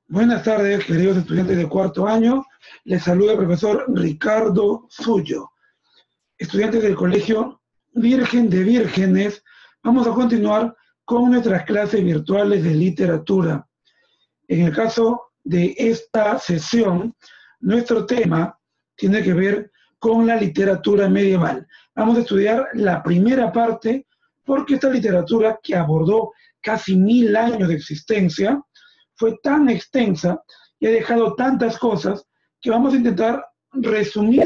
Buenas tardes, queridos estudiantes de cuarto año. Les saluda el profesor Ricardo Suyo. Estudiantes del Colegio Virgen de Vírgenes, vamos a continuar con nuestras clases virtuales de literatura. En el caso de esta sesión, nuestro tema tiene que ver con la literatura medieval. Vamos a estudiar la primera parte porque esta literatura, que abordó casi 1000 años de existencia, fue tan extensa y ha dejado tantas cosas que vamos a intentar resumir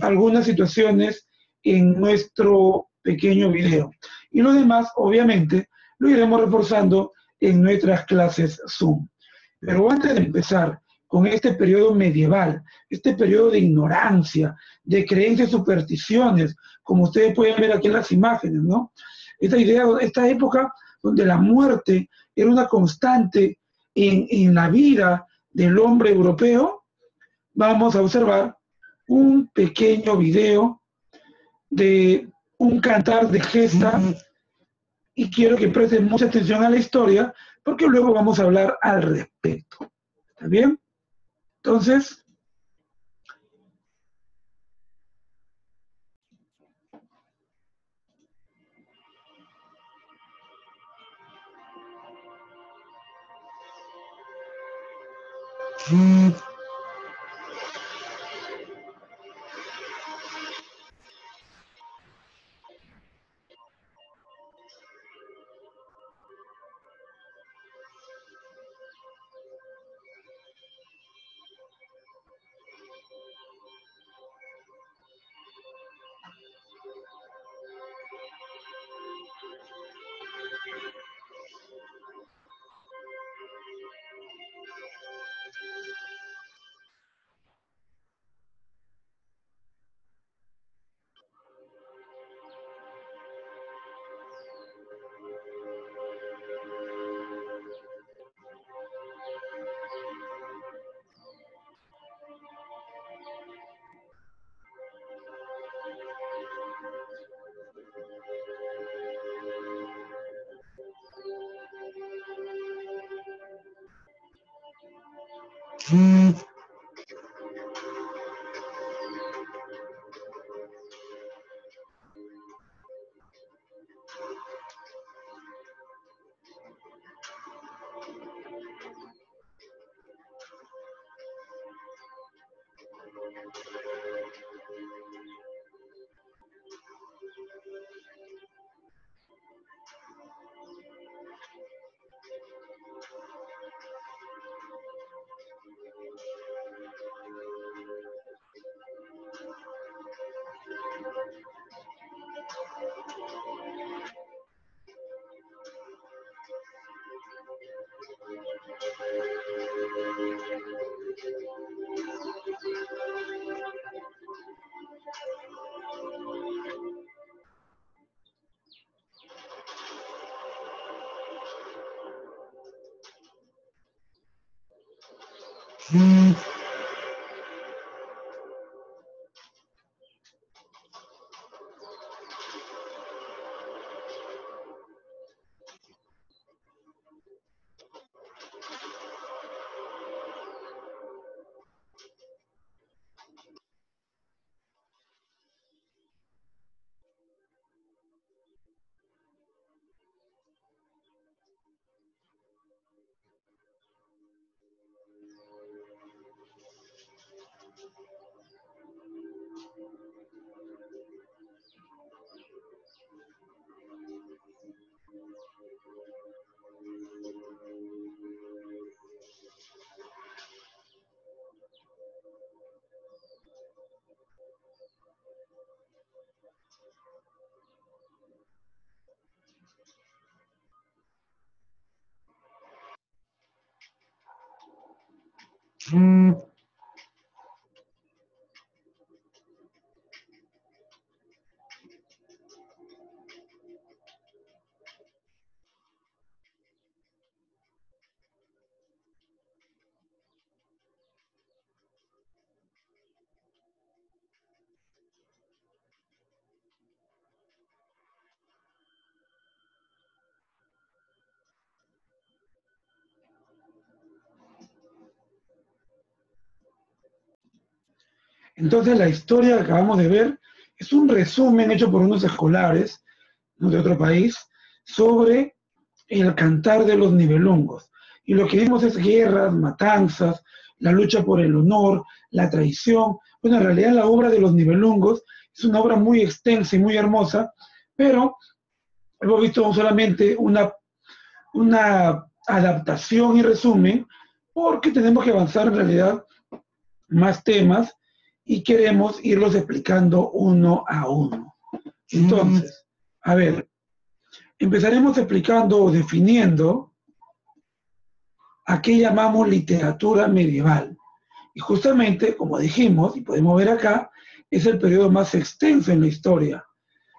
algunas situaciones en nuestro pequeño video. Y lo demás, obviamente, lo iremos reforzando en nuestras clases Zoom. Pero antes de empezar con este periodo medieval, este periodo de ignorancia, de creencias y supersticiones, como ustedes pueden ver aquí en las imágenes, ¿no? Esta época donde la muerte era una constante en la vida del hombre europeo, vamos a observar un pequeño video de un cantar de gesta y quiero que presten mucha atención a la historia porque luego vamos a hablar al respecto. ¿Está bien? Entonces, Entonces la historia que acabamos de ver es un resumen hecho por unos escolares, ¿no?, de otro país, sobre el cantar de los Nibelungos. Y lo que vimos es guerras, matanzas, la lucha por el honor, la traición. Bueno, en realidad la obra de los Nibelungos es una obra muy extensa y muy hermosa, pero hemos visto solamente una adaptación y resumen, porque tenemos que avanzar en realidad más temas y queremos irlos explicando uno a uno. Entonces, a ver, empezaremos explicando o definiendo a qué llamamos literatura medieval. Y justamente, como dijimos, y podemos ver acá, es el periodo más extenso en la historia.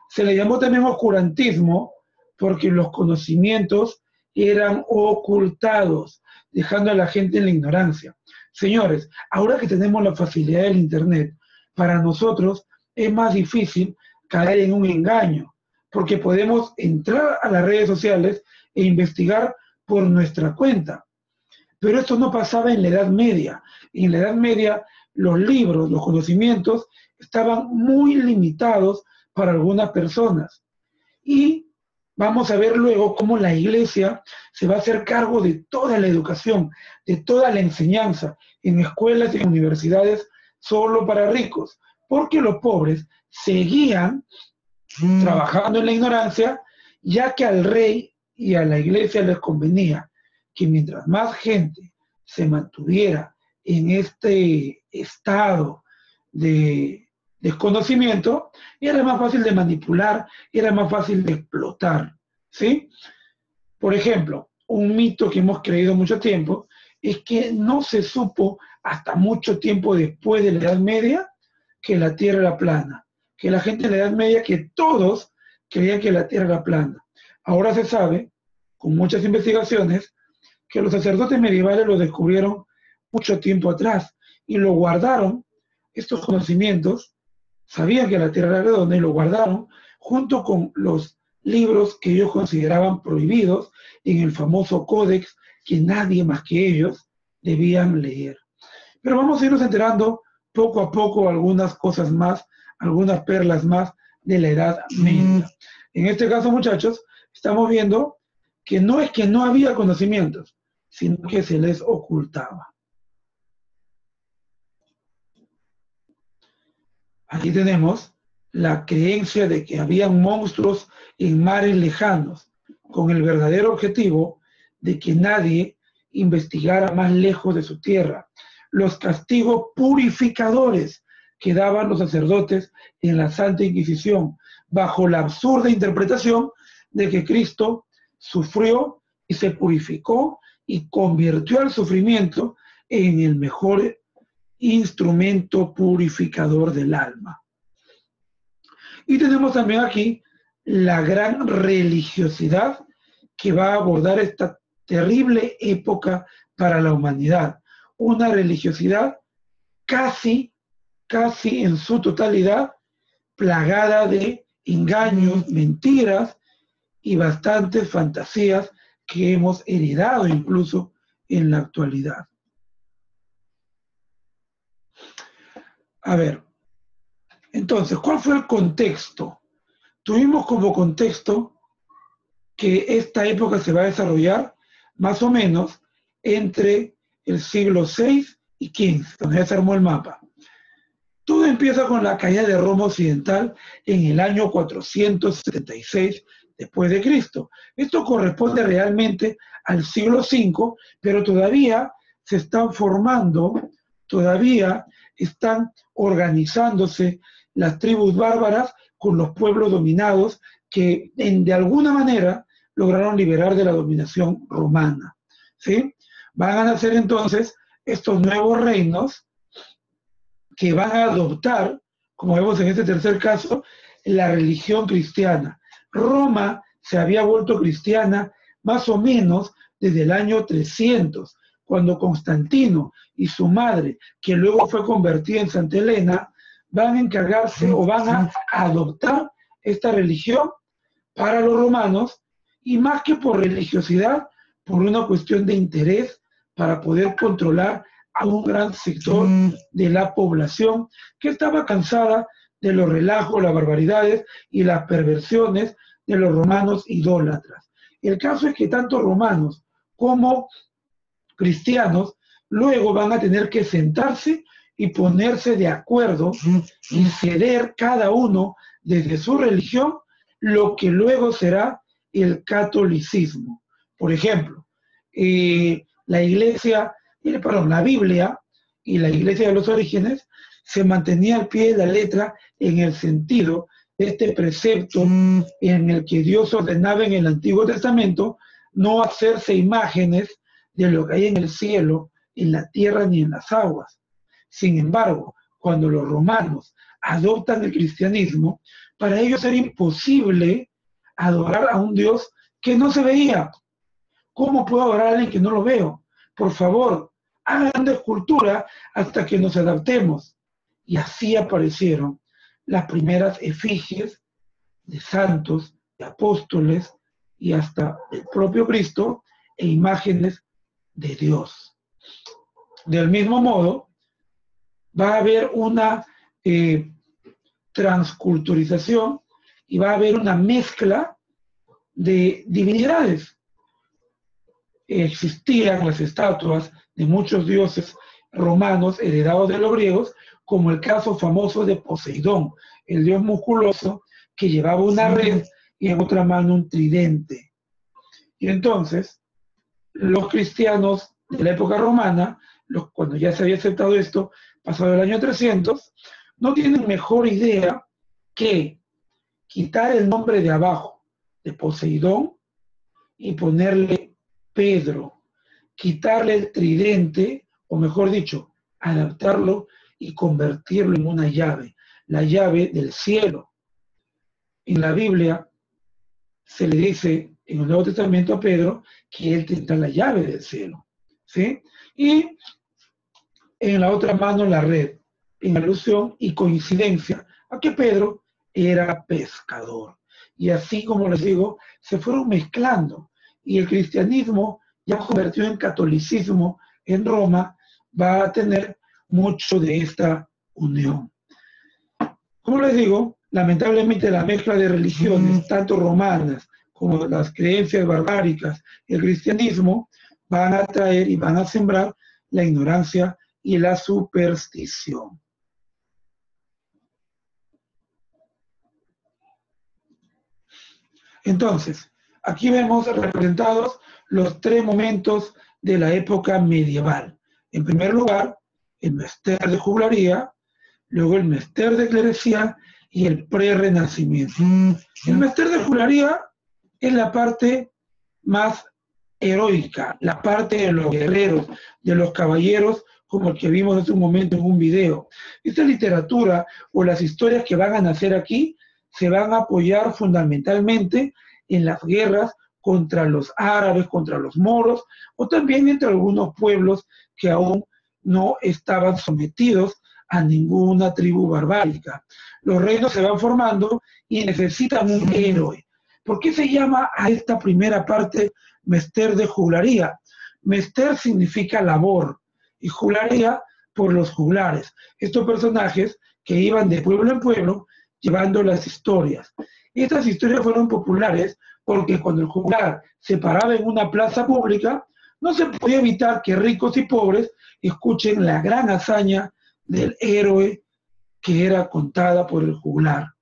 Se le llamó también oscurantismo porque los conocimientos eran ocultados, dejando a la gente en la ignorancia. Señores, ahora que tenemos la facilidad del Internet, para nosotros es más difícil caer en un engaño, porque podemos entrar a las redes sociales e investigar por nuestra cuenta. Pero esto no pasaba en la Edad Media. En la Edad Media los libros, los conocimientos estaban muy limitados para algunas personas. Y vamos a ver luego cómo la Iglesia se va a hacer cargo de toda la educación, de toda la enseñanza en escuelas y en universidades solo para ricos, porque los pobres seguían trabajando en la ignorancia, ya que al rey y a la Iglesia les convenía que mientras más gente se mantuviera en este estado de desconocimiento, era más fácil de manipular, era más fácil de explotar, ¿sí? Por ejemplo, un mito que hemos creído mucho tiempo es que no se supo hasta mucho tiempo después de la Edad Media que la Tierra era plana, que la gente en la Edad Media, que todos creían que la Tierra era plana. Ahora se sabe, con muchas investigaciones, que los sacerdotes medievales lo descubrieron mucho tiempo atrás y lo guardaron, estos conocimientos, sabían que la Tierra era redonda y lo guardaron junto con los libros que ellos consideraban prohibidos en el famoso códex que nadie más que ellos debían leer. Pero vamos a irnos enterando poco a poco algunas cosas más, algunas perlas más de la Edad Media. En este caso, muchachos, estamos viendo que no es que no había conocimientos, sino que se les ocultaba. Aquí tenemos la creencia de que habían monstruos en mares lejanos, con el verdadero objetivo de que nadie investigara más lejos de su tierra. Los castigos purificadores que daban los sacerdotes en la Santa Inquisición, bajo la absurda interpretación de que Cristo sufrió y se purificó y convirtió al sufrimiento en el mejor instrumento purificador del alma. Y tenemos también aquí la gran religiosidad que va a abordar esta terrible época para la humanidad. Una religiosidad casi en su totalidad plagada de engaños, mentiras y bastantes fantasías que hemos heredado incluso en la actualidad. A ver, entonces, ¿cuál fue el contexto? Tuvimos como contexto que esta época se va a desarrollar más o menos entre el siglo VI y XV, donde ya se armó el mapa. Todo empieza con la caída de Roma Occidental en el año 476 después de Cristo. Esto corresponde realmente al siglo V, pero todavía se están formando, todavía están organizándose las tribus bárbaras con los pueblos dominados que de alguna manera lograron liberar de la dominación romana, ¿sí? Van a nacer entonces estos nuevos reinos que van a adoptar, como vemos en este tercer caso, la religión cristiana. Roma se había vuelto cristiana más o menos desde el año 300, cuando Constantino y su madre, que luego fue convertida en Santa Elena, van a encargarse o van a adoptar esta religión para los romanos, y más que por religiosidad, por una cuestión de interés para poder controlar a un gran sector de la población que estaba cansada de los relajos, las barbaridades y las perversiones de los romanos idólatras. El caso es que tanto romanos como cristianos luego van a tener que sentarse y ponerse de acuerdo y ceder cada uno desde su religión lo que luego será el catolicismo. Por ejemplo, la Biblia y la Iglesia de los Orígenes se mantenía al pie de la letra en el sentido de este precepto en el que Dios ordenaba en el Antiguo Testamento no hacerse imágenes de lo que hay en el cielo, en la tierra ni en las aguas. Sin embargo, cuando los romanos adoptan el cristianismo, para ellos era imposible adorar a un Dios que no se veía. ¿Cómo puedo adorar a alguien que no lo veo? Por favor, hagan de escultura hasta que nos adaptemos. Y así aparecieron las primeras efigies de santos, de apóstoles y hasta del propio Cristo e imágenes de Dios. Del mismo modo, va a haber una transculturización y va a haber una mezcla de divinidades. Existían las estatuas de muchos dioses romanos heredados de los griegos, como el caso famoso de Poseidón, el dios musculoso que llevaba una red y en otra mano un tridente. Y entonces, los cristianos de la época romana, cuando ya se había aceptado esto, pasado el año 300, no tienen mejor idea que quitar el nombre de abajo, de Poseidón, y ponerle Pedro, quitarle el tridente, o mejor dicho, adaptarlo y convertirlo en una llave, la llave del cielo. En la Biblia se le dice en el Nuevo Testamento a Pedro que él tendrá la llave del cielo, ¿sí? Y en la otra mano la red, en alusión y coincidencia a que Pedro era pescador. Y así, como les digo, se fueron mezclando. Y el cristianismo, ya convertido en catolicismo en Roma, va a tener mucho de esta unión. Como les digo, lamentablemente la mezcla de religiones, tanto romanas como las creencias barbáricas y el cristianismo, van a traer y van a sembrar la ignorancia y la superstición. Entonces, aquí vemos representados los tres momentos de la época medieval. En primer lugar, el mester de juglaría, luego el mester de clerecía y el prerrenacimiento. El mester de juglaría es la parte más heroica, la parte de los guerreros, de los caballeros, como el que vimos hace un momento en un video. Esta literatura o las historias que van a nacer aquí se van a apoyar fundamentalmente en las guerras contra los árabes, contra los moros, o también entre algunos pueblos que aún no estaban sometidos a ninguna tribu barbárica. Los reinos se van formando y necesitan un héroe. ¿Por qué se llama a esta primera parte mester de juglaría? Mester significa labor y juglaría por los juglares. Estos personajes que iban de pueblo en pueblo llevando las historias. Estas historias fueron populares porque cuando el juglar se paraba en una plaza pública, no se podía evitar que ricos y pobres escuchen la gran hazaña del héroe que era contada por el juglar.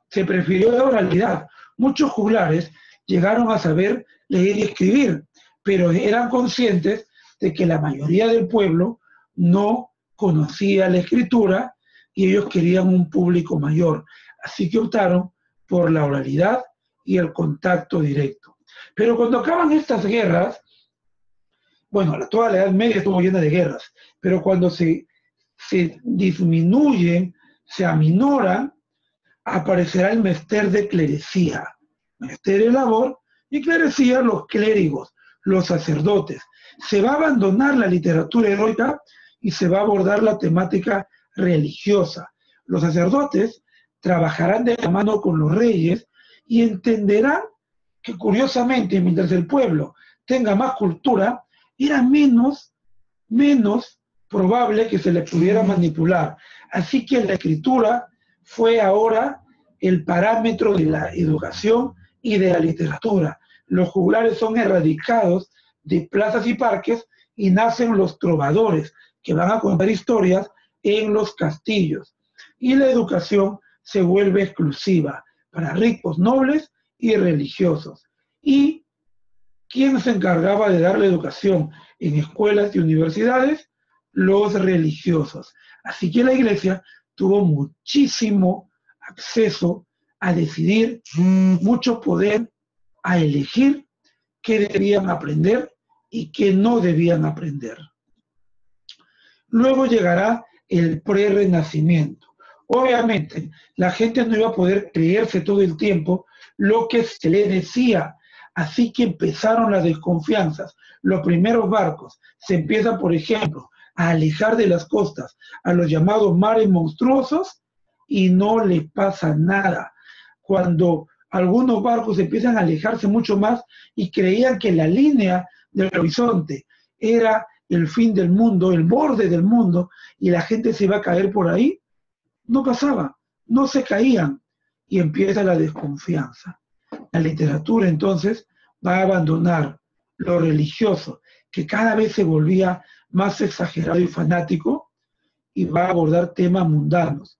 Se prefirió la oralidad. Muchos juglares llegaron a saber leer y escribir, pero eran conscientes de que la mayoría del pueblo no conocía la escritura y ellos querían un público mayor. Así que optaron por la oralidad y el contacto directo. Pero cuando acaban estas guerras, bueno, toda la Edad Media estuvo llena de guerras, pero cuando se disminuyen, se aminoran, aparecerá el mester de clerecía. Mester de labor y clerecía los clérigos, los sacerdotes. Se va a abandonar la literatura heroica y se va a abordar la temática religiosa. Los sacerdotes trabajarán de la mano con los reyes y entenderán que curiosamente, mientras el pueblo tenga más cultura, era menos probable que se les pudiera manipular. Así que la escritura fue ahora el parámetro de la educación y de la literatura. Los juglares son erradicados de plazas y parques y nacen los trovadores, que van a contar historias en los castillos. Y la educación se vuelve exclusiva para ricos, nobles y religiosos. ¿Y quién se encargaba de dar la educación en escuelas y universidades? Los religiosos. Así que la iglesia tuvo muchísimo acceso a decidir, mucho poder a elegir qué debían aprender y qué no debían aprender. Luego llegará el prerrenacimiento. Obviamente, la gente no iba a poder creerse todo el tiempo lo que se le decía, así que empezaron las desconfianzas. Los primeros barcos se empiezan, por ejemplo, a alejar de las costas, a los llamados mares monstruosos, y no les pasa nada. Cuando algunos barcos empiezan a alejarse mucho más y creían que la línea del horizonte era el fin del mundo, el borde del mundo, y la gente se iba a caer por ahí, no pasaba, no se caían, y empieza la desconfianza. La literatura entonces va a abandonar lo religioso, que cada vez se volvía más exagerado y fanático, y va a abordar temas mundanos,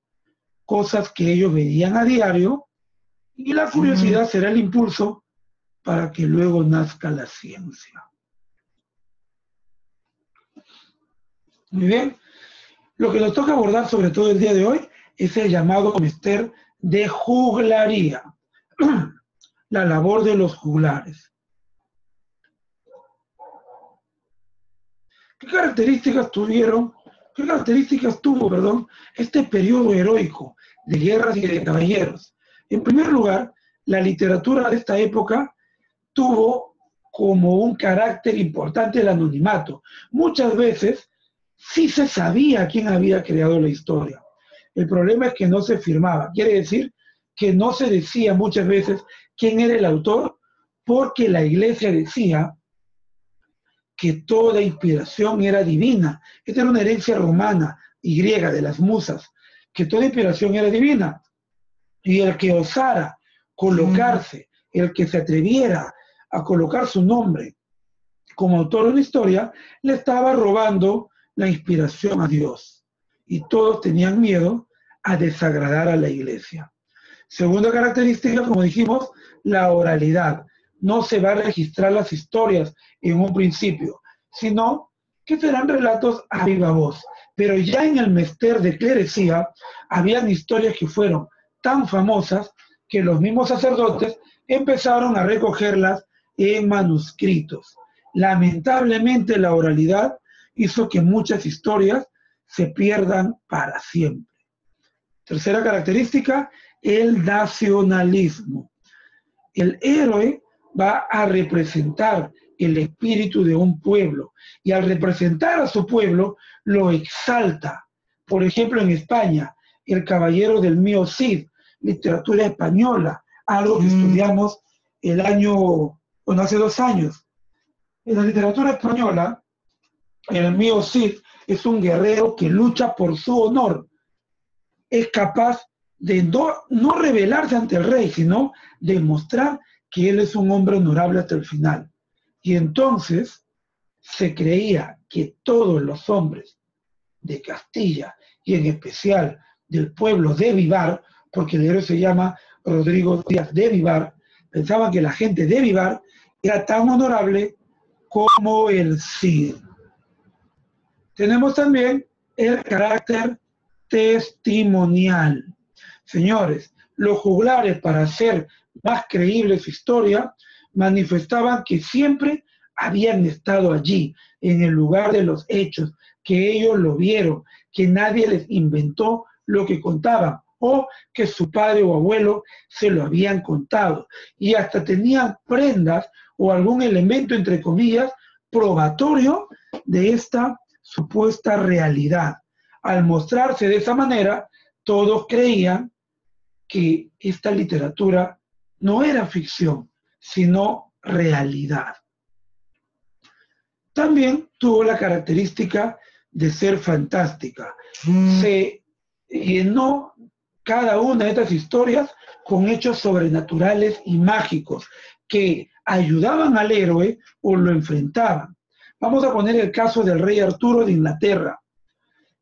cosas que ellos veían a diario, y la curiosidad será el impulso para que luego nazca la ciencia. Muy bien. Lo que nos toca abordar sobre todo el día de hoy es el llamado menester de juglaría, la labor de los juglares. ¿Qué características tuvo este periodo heroico de guerras y de caballeros? En primer lugar, la literatura de esta época tuvo como un carácter importante el anonimato. Muchas veces sí se sabía quién había creado la historia. El problema es que no se firmaba. Quiere decir que no se decía muchas veces quién era el autor, porque la iglesia decía que toda inspiración era divina. Esta era una herencia romana y griega de las musas, que toda inspiración era divina. Y el que osara colocarse, el que se atreviera a colocar su nombre como autor de una historia, le estaba robando la inspiración a Dios. Y todos tenían miedo a desagradar a la iglesia. Segunda característica, como dijimos, la oralidad. No se va a registrar las historias en un principio, sino que serán relatos a viva voz. Pero ya en el menester de clerecía, habían historias que fueron tan famosas que los mismos sacerdotes empezaron a recogerlas en manuscritos. Lamentablemente, la oralidad hizo que muchas historias se pierdan para siempre. Tercera característica, el nacionalismo. El héroe va a representar el espíritu de un pueblo, y al representar a su pueblo lo exalta. Por ejemplo, en España, El caballero del mío Cid, literatura española, algo que estudiamos hace 2 años. En la literatura española, el mío Cid es un guerrero que lucha por su honor. Es capaz de no rebelarse ante el rey, sino demostrar que él es un hombre honorable hasta el final. Y entonces se creía que todos los hombres de Castilla, y en especial del pueblo de Vivar, porque el héroe se llama Rodrigo Díaz de Vivar, pensaban que la gente de Vivar era tan honorable como el Cid. Tenemos también el carácter testimonial. Señores, los juglares, para hacer más creíble su historia, manifestaban que siempre habían estado allí, en el lugar de los hechos, que ellos lo vieron, que nadie les inventó lo que contaban, o que su padre o abuelo se lo habían contado, y hasta tenían prendas o algún elemento, entre comillas, probatorio de esta supuesta realidad. Al mostrarse de esa manera, todos creían que esta literatura no era ficción, sino realidad. También tuvo la característica de ser fantástica. Se llenó cada una de estas historias con hechos sobrenaturales y mágicos que ayudaban al héroe o lo enfrentaban. Vamos a poner el caso del rey Arturo de Inglaterra.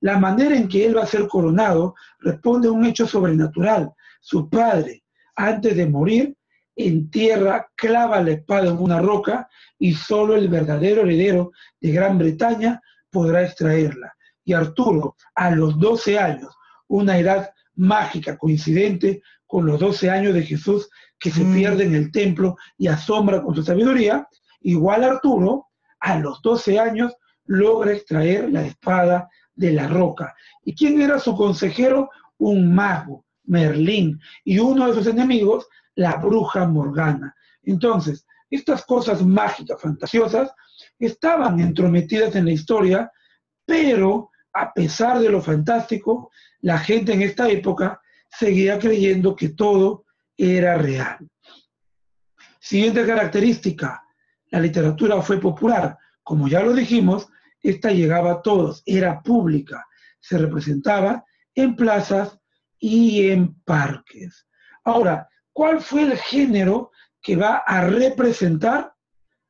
La manera en que él va a ser coronado responde a un hecho sobrenatural. Su padre, antes de morir, entierra, clava la espada en una roca y solo el verdadero heredero de Gran Bretaña podrá extraerla. Y Arturo, a los 12 años, una edad mágica coincidente con los 12 años de Jesús que se pierde en el templo y asombra con su sabiduría, igual Arturo, a los 12 años, logra extraer la espada de la roca. ¿Y quién era su consejero? Un mago, Merlín, y uno de sus enemigos, la bruja Morgana. Entonces, estas cosas mágicas, fantasiosas, estaban entrometidas en la historia, pero a pesar de lo fantástico, la gente en esta época seguía creyendo que todo era real. Siguiente característica, la literatura fue popular. Como ya lo dijimos, esta llegaba a todos, era pública, se representaba en plazas y en parques. Ahora, ¿cuál fue el género que va a representar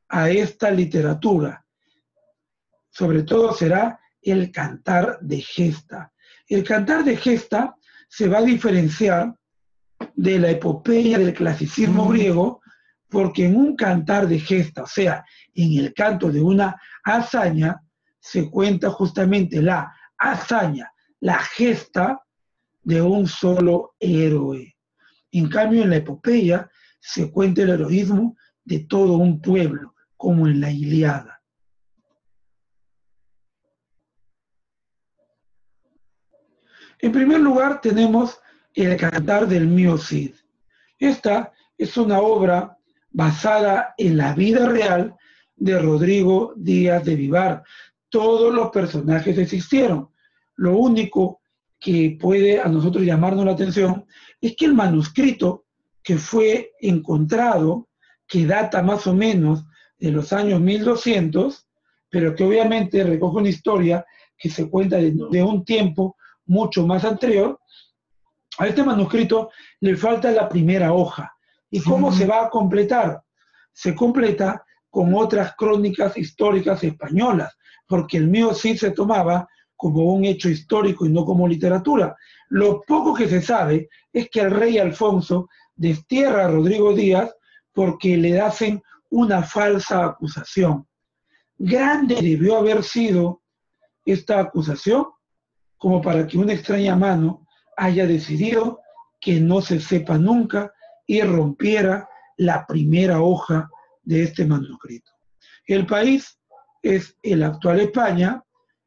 a esta literatura? Sobre todo será el cantar de gesta. El cantar de gesta se va a diferenciar de la epopeya del clasicismo griego, porque en un cantar de gesta, o sea, en el canto de una hazaña, se cuenta justamente la hazaña, la gesta de un solo héroe. En cambio, en la epopeya se cuenta el heroísmo de todo un pueblo, como en la Ilíada. En primer lugar, tenemos el Cantar del Mío Cid. Esta es una obra basada en la vida real de Rodrigo Díaz de Vivar. Todos los personajes existieron. Lo único que puede a nosotros llamarnos la atención es que el manuscrito que fue encontrado, que data más o menos de los años 1200, pero que obviamente recoge una historia que se cuenta de un tiempo mucho más anterior, a este manuscrito le falta la primera hoja. ¿Y cómo se va a completar? Se completa con otras crónicas históricas españolas, porque el Mío Cid se tomaba como un hecho histórico y no como literatura. Lo poco que se sabe es que el rey Alfonso destierra a Rodrigo Díaz porque le hacen una falsa acusación. Grande debió haber sido esta acusación como para que una extraña mano haya decidido que no se sepa nunca y rompiera la primera hoja de este manuscrito. El país es el actual España,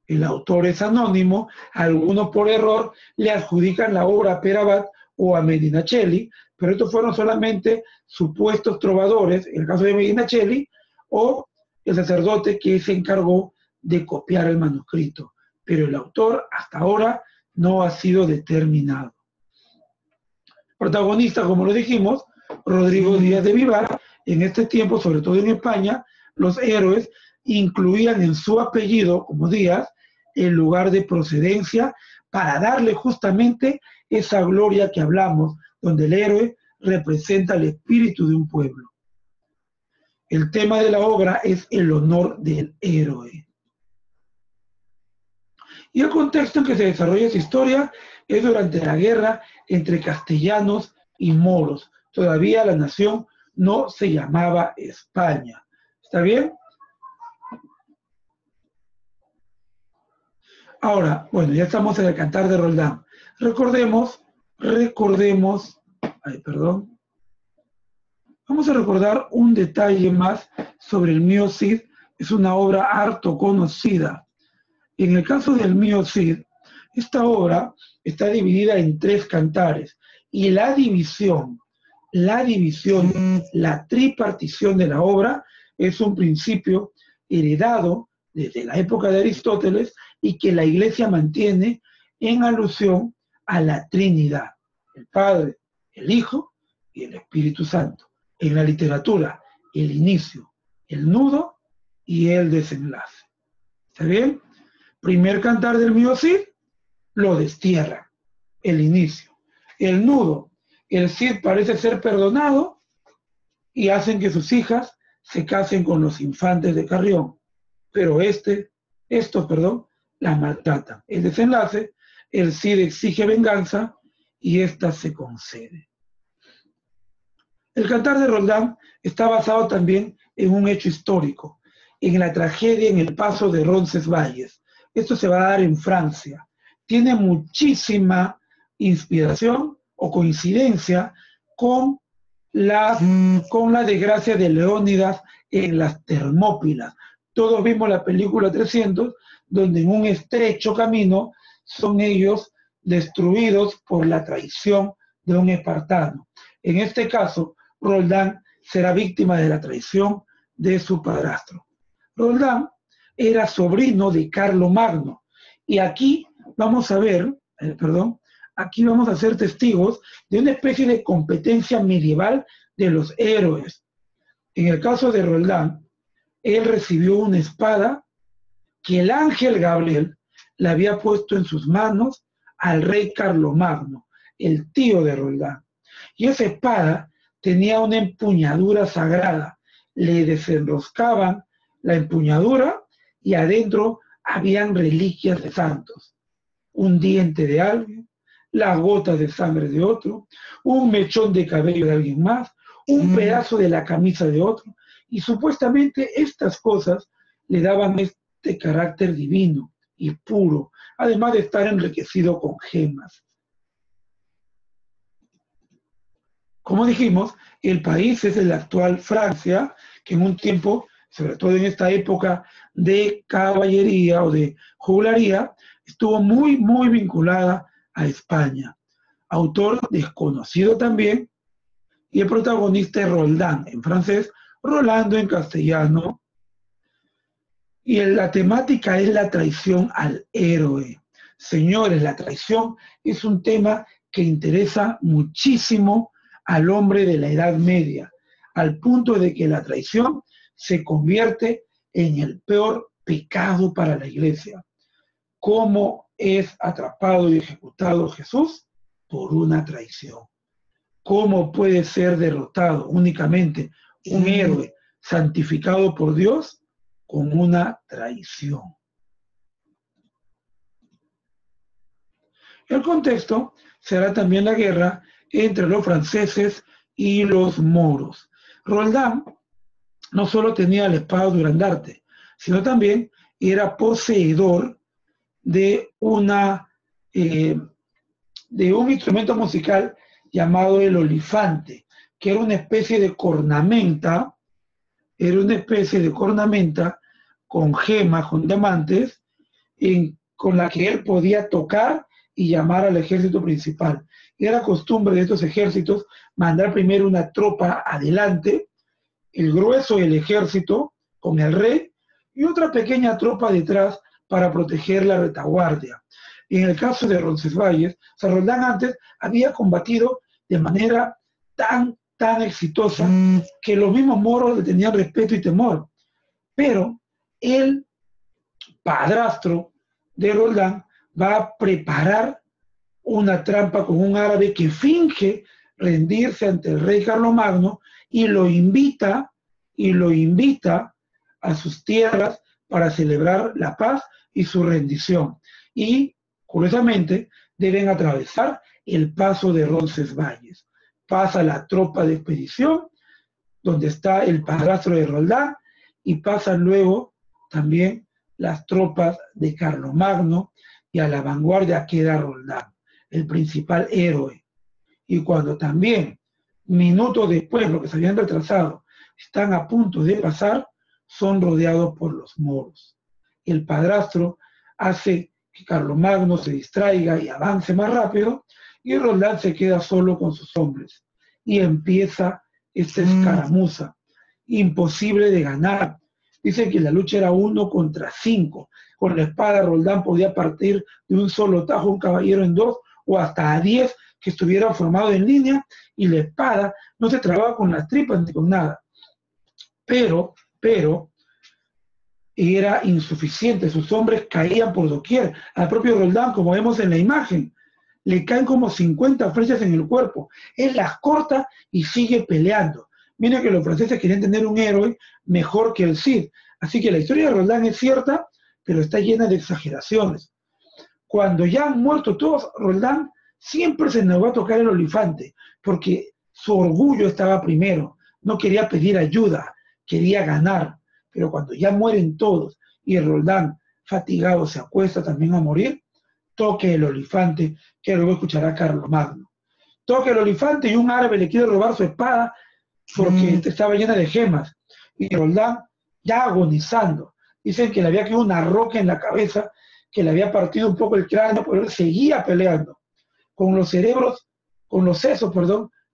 el autor es anónimo, algunos por error le adjudican la obra a Pere Abad o a Medinaceli, pero estos fueron solamente supuestos trovadores, en el caso de Medinaceli, o el sacerdote que se encargó de copiar el manuscrito. Pero el autor hasta ahora no ha sido determinado. Protagonista, como lo dijimos, Rodrigo Díaz de Vivar. En este tiempo, sobre todo en España, los héroes incluían en su apellido, como Díaz, el lugar de procedencia para darle justamente esa gloria que hablamos, donde el héroe representa el espíritu de un pueblo. El tema de la obra es el honor del héroe. Y el contexto en que se desarrolla esa historia es durante la guerra entre castellanos y moros. Todavía la nación no se llamaba España. ¿Está bien? Ahora, bueno, ya estamos en el Cantar de Roldán. Recordemos, vamos a recordar un detalle más sobre el Mío Cid. Es una obra harto conocida. En el caso del Mío Cid, esta obra está dividida en 3 cantares y la división, la tripartición de la obra es un principio heredado desde la época de Aristóteles y que la Iglesia mantiene en alusión a la Trinidad, el Padre, el Hijo y el Espíritu Santo. En la literatura, el inicio, el nudo y el desenlace. ¿Está bien? Primer cantar del mío Cid, lo destierra, el inicio. El nudo, el Cid parece ser perdonado y hacen que sus hijas se casen con los infantes de Carrión, pero estos, la maltratan. El desenlace, el Cid exige venganza y ésta se concede. El Cantar de Roldán está basado también en un hecho histórico, en la tragedia en el paso de Roncesvalles. Esto se va a dar en Francia. Tiene muchísima inspiración o coincidencia con la desgracia de Leónidas en las Termópilas. Todos vimos la película 300, donde en un estrecho camino son ellos destruidos por la traición de un espartano. En este caso, Roldán será víctima de la traición de su padrastro. Roldán era sobrino de Carlomagno, y aquí vamos a ver, aquí vamos a ser testigos de una especie de competencia medieval de los héroes. En el caso de Roldán, él recibió una espada que el ángel Gabriel le había puesto en sus manos al rey Carlomagno, el tío de Roldán. Y esa espada tenía una empuñadura sagrada. Le desenroscaban la empuñadura y adentro habían reliquias de santos. Un diente de alguien, las gotas de sangre de otro, un mechón de cabello de alguien más, un pedazo de la camisa de otro, y supuestamente estas cosas le daban este carácter divino y puro, además de estar enriquecido con gemas. Como dijimos, el país es el actual Francia, que en un tiempo, sobre todo en esta época de caballería o de juglaría, estuvo muy, muy vinculada a España. Autor desconocido también, y el protagonista es Roldán, en francés, Rolando en castellano, y la temática es la traición al héroe. Señores, la traición es un tema que interesa muchísimo al hombre de la Edad Media, al punto de que la traición se convierte en el peor pecado para la Iglesia. ¿Cómo es atrapado y ejecutado Jesús? Por una traición. ¿Cómo puede ser derrotado únicamente un héroe santificado por Dios? Con una traición. El contexto será también la guerra entre los franceses y los moros. Roldán no solo tenía la espada Durandarte, sino también era poseedor de un instrumento musical llamado el olifante, que era una especie de cornamenta, con gemas, con diamantes, con la que él podía tocar y llamar al ejército principal. Era costumbre de estos ejércitos mandar primero una tropa adelante, el grueso del ejército con el rey, y otra pequeña tropa detrás para proteger la retaguardia. En el caso de Roncesvalles, Roldán antes había combatido de manera tan exitosa que los mismos moros le tenían respeto y temor. Pero el padrastro de Roldán va a preparar una trampa con un árabe que finge rendirse ante el rey Carlomagno y lo invita a sus tierras para celebrar la paz y su rendición. Y, curiosamente, deben atravesar el paso de Roncesvalles. Pasa la tropa de expedición, donde está el padrastro de Roldán, y pasan luego también las tropas de Carlomagno, y a la vanguardia queda Roldán, el principal héroe. Y cuando también, minutos después, lo que se habían retrasado, están a punto de pasar, son rodeados por los moros. El padrastro hace que Carlomagno se distraiga y avance más rápido, y Roldán se queda solo con sus hombres. Y empieza esta escaramuza, imposible de ganar. Dice que la lucha era 1 contra 5. Con la espada Roldán podía partir de un solo tajo un caballero en 2 o hasta a 10 que estuvieran formados en línea, y la espada no se trababa con las tripas ni con nada. Pero era insuficiente, sus hombres caían por doquier. Al propio Roldán, como vemos en la imagen, le caen como 50 flechas en el cuerpo. Él las corta y sigue peleando. Miren que los franceses querían tener un héroe mejor que el Cid. Así que la historia de Roldán es cierta, pero está llena de exageraciones. Cuando ya han muerto todos, Roldán siempre se negó a tocar el olifante, porque su orgullo estaba primero. No quería pedir ayuda, quería ganar. Pero cuando ya mueren todos y Roldán, fatigado, se acuesta también a morir, toque el olifante, que luego escuchará Carlomagno. Toque el olifante y un árabe le quiere robar su espada porque estaba llena de gemas. Y Roldán, ya agonizando, dicen que le había quedado una roca en la cabeza, que le había partido un poco el cráneo, pero él seguía peleando, con los sesos,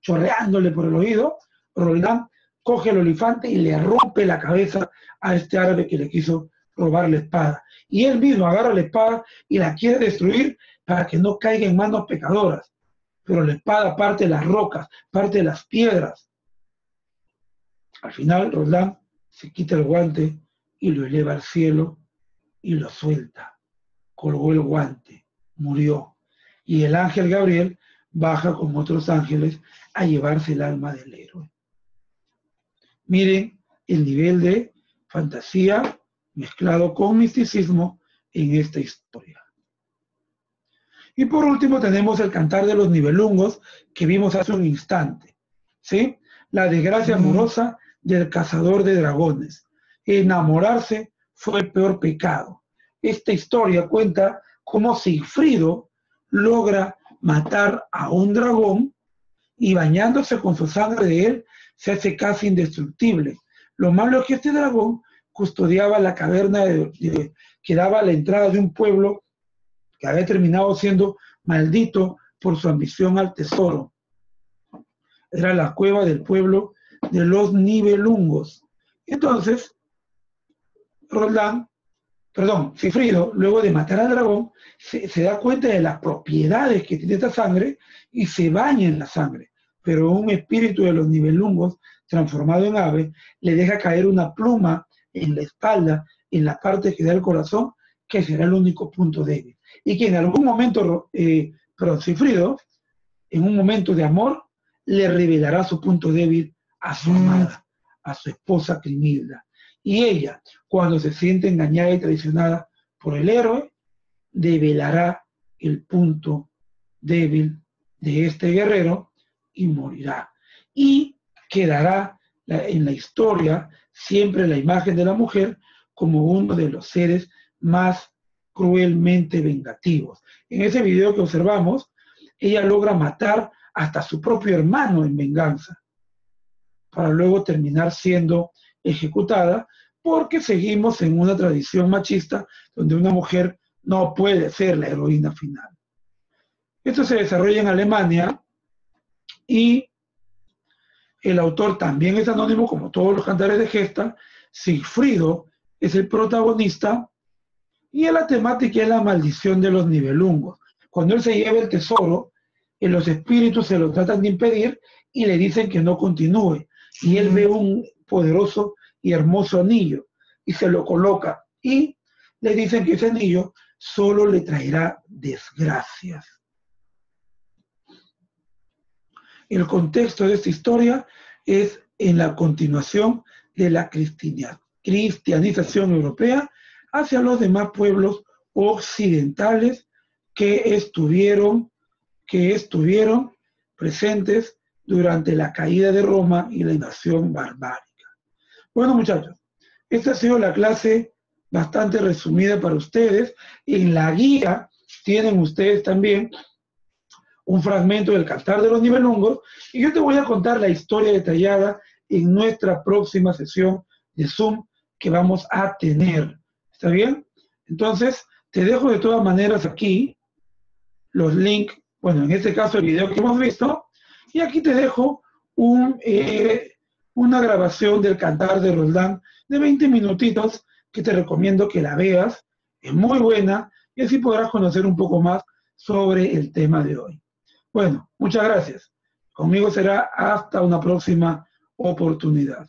chorreándole por el oído. Roldán coge el olifante y le rompe la cabeza a este árabe que le quiso robar la espada. Y él mismo agarra la espada y la quiere destruir para que no caiga en manos pecadoras. Pero la espada parte de las rocas, parte de las piedras. Al final, Roldán se quita el guante y lo eleva al cielo y lo suelta. Colgó el guante, murió. Y el ángel Gabriel baja con otros ángeles a llevarse el alma del héroe. Miren el nivel de fantasía mezclado con misticismo en esta historia. Y por último tenemos el cantar de los Nibelungos que vimos hace un instante, ¿sí? La desgracia amorosa del cazador de dragones. Enamorarse fue el peor pecado. Esta historia cuenta cómo Sigfrido logra matar a un dragón y bañándose con su sangre de él se hace casi indestructible. Lo malo es que este dragón custodiaba la caverna que daba a la entrada de un pueblo que había terminado siendo maldito por su ambición al tesoro. Era la cueva del pueblo de los Nibelungos. Entonces, Sigfrido, luego de matar al dragón, se da cuenta de las propiedades que tiene esta sangre y se baña en la sangre. Pero un espíritu de los Nibelungos, transformado en ave, le deja caer una pluma en la espalda, en la parte que da el corazón, que será el único punto débil. Y que en algún momento, Sigfrido, en un momento de amor, le revelará su punto débil a su amada, a su esposa Crimilda. Y ella, cuando se siente engañada y traicionada por el héroe, develará el punto débil de este guerrero y morirá. Y quedará en la historia siempre la imagen de la mujer como uno de los seres más cruelmente vengativos. En ese video que observamos, ella logra matar hasta su propio hermano en venganza, para luego terminar siendo ejecutada, porque seguimos en una tradición machista donde una mujer no puede ser la heroína final. Esto se desarrolla en Alemania y el autor también es anónimo, como todos los cantares de gesta. Sigfrido es el protagonista y la temática es la maldición de los Nibelungos. Cuando él se lleva el tesoro, los espíritus se lo tratan de impedir y le dicen que no continúe. Y él ve un poderoso y hermoso anillo y se lo coloca y le dicen que ese anillo solo le traerá desgracias. El contexto de esta historia es en la continuación de la cristianización europea hacia los demás pueblos occidentales que estuvieron presentes durante la caída de Roma y la invasión barbárica. Bueno, muchachos, esta ha sido la clase bastante resumida para ustedes. En la guía tienen ustedes también un fragmento del Cantar de los Nibelungos y yo te voy a contar la historia detallada en nuestra próxima sesión de Zoom que vamos a tener. ¿Está bien? Entonces, te dejo de todas maneras aquí los links, bueno, en este caso el video que hemos visto, y aquí te dejo una grabación del Cantar de Roldán de 20 minutitos que te recomiendo que la veas. Es muy buena y así podrás conocer un poco más sobre el tema de hoy. Bueno, muchas gracias. Conmigo será hasta una próxima oportunidad.